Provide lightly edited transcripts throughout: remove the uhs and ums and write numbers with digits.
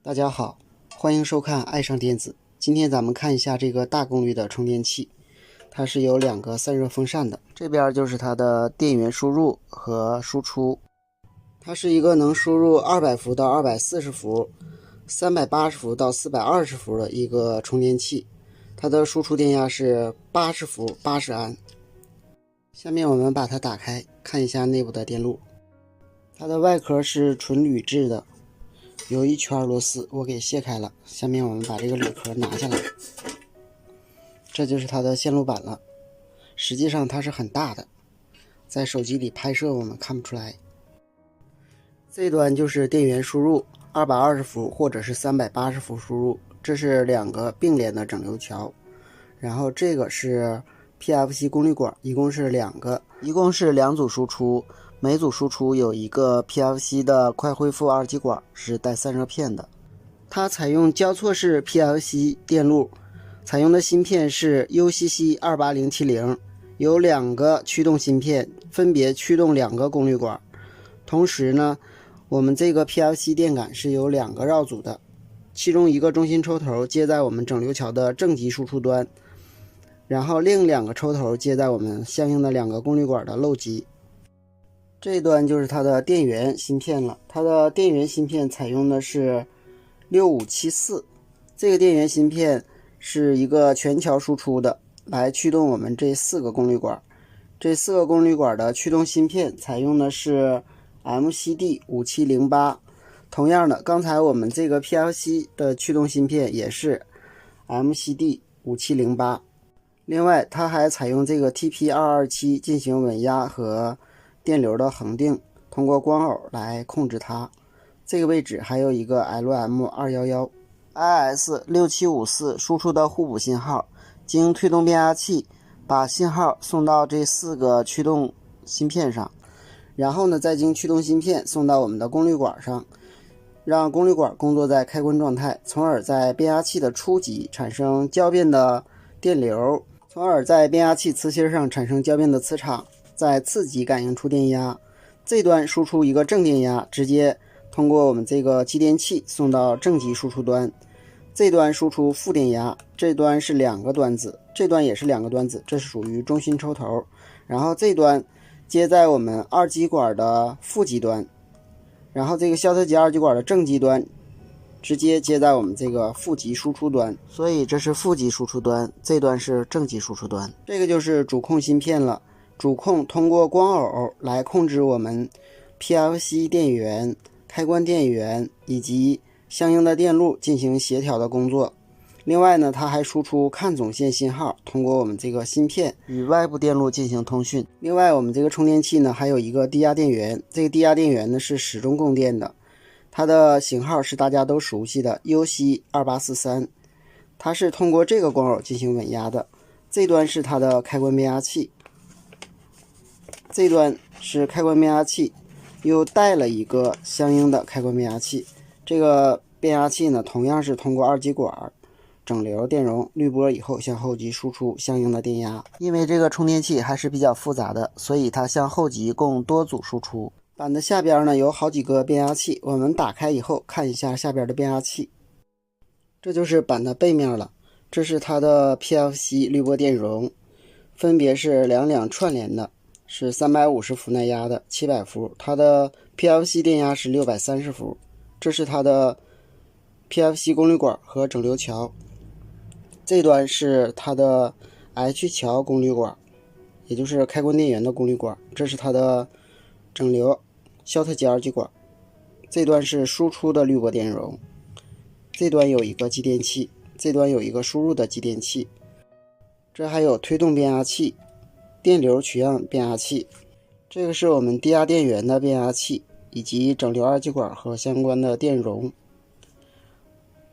大家好，欢迎收看爱上电子。今天咱们看一下这个大功率的充电器，它是有两个散热风扇的，这边就是它的电源输入和输出。它是一个能输入200伏到240伏、380伏到420伏的一个充电器，它的输出电压是80伏80安。下面我们把它打开，看一下内部的电路。它的外壳是纯铝制的，有一圈螺丝我给卸开了，下面我们把这个铝壳拿下来，这就是它的线路板了。实际上它是很大的，在手机里拍摄我们看不出来。这端就是电源输入220伏或者是380伏输入，这是两个并联的整流桥。然后这个是 PFC 功率管，一共是两组输出，每组输出有一个 PFC 的快恢复二极管，是带散热片的。它采用交错式 PFC 电路，采用的芯片是 UCC280T0， 有两个驱动芯片，分别驱动两个功率管。同时呢，我们这个 PFC 电感是有两个绕组的，其中一个中心抽头接在我们整流桥的正极输出端，然后另两个抽头接在我们相应的两个功率管的漏极。这一端就是它的电源芯片了，它的电源芯片采用的是6574，这个电源芯片是一个全桥输出的，来驱动我们这四个功率管。这四个功率管的驱动芯片采用的是 MCD5708， 同样的，刚才我们这个 PFC 的驱动芯片也是 MCD5708。另外它还采用这个 TP227 进行稳压和电流的恒定，通过光耦来控制它。这个位置还有一个 LM211 IS6754 输出的互补信号，经推动变压器把信号送到这四个驱动芯片上，然后呢再经驱动芯片送到我们的功率管上，让功率管工作在开关状态，从而在变压器的初级产生交变的电流，从而在变压器磁芯上产生交变的磁场，在次级感应出电压。这端输出一个正电压，直接通过我们这个继电器送到正极输出端。这端输出负电压，这端是两个端子，这端也是两个端子，这是属于中心抽头。然后这端接在我们二极管的负极端，然后这个肖特极二极管的正极端直接接在我们这个负极输出端，所以这是负极输出端，这端是正极输出端。这个就是主控芯片了，主控通过光耦来控制我们 PFC 电源、开关电源以及相应的电路进行协调的工作。另外呢，它还输出看总线信号，通过我们这个芯片与外部电路进行通讯。另外我们这个充电器呢还有一个低压电源，这个低压电源呢是始终供电的，它的型号是大家都熟悉的 UC2843， 它是通过这个光耦进行稳压的。这端是它的开关变压器，这端是开关变压器，又带了一个相应的开关变压器。这个变压器呢，同样是通过二极管整流电容滤波以后向后级输出相应的电压。因为这个充电器还是比较复杂的，所以它向后级供多组输出。板的下边呢有好几个变压器，我们打开以后看一下下边的变压器。这就是板的背面了，这是它的 PFC 滤波电容，分别是两串联的，是350伏耐压的700伏，它的 PFC 电压是630伏。这是它的 PFC 功率管和整流桥，这端是它的 H 桥功率管，也就是开关电源的功率管。这是它的整流肖特极二极管，这端是输出的滤波电容，这端有一个继电器，这端有一个输入的继电器。这还有推动变压器、电流取样变压器，这个是我们低压电源的变压器以及整流二极管和相关的电容。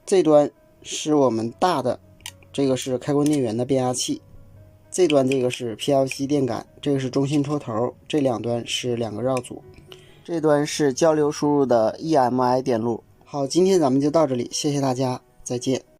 这端是我们大的，这个是开关电源的变压器，这端这个是 PFC 电感，这个是中心抽头，这两端是两个绕组，这端是交流输入的 EMI 电路。好，今天咱们就到这里，谢谢大家，再见。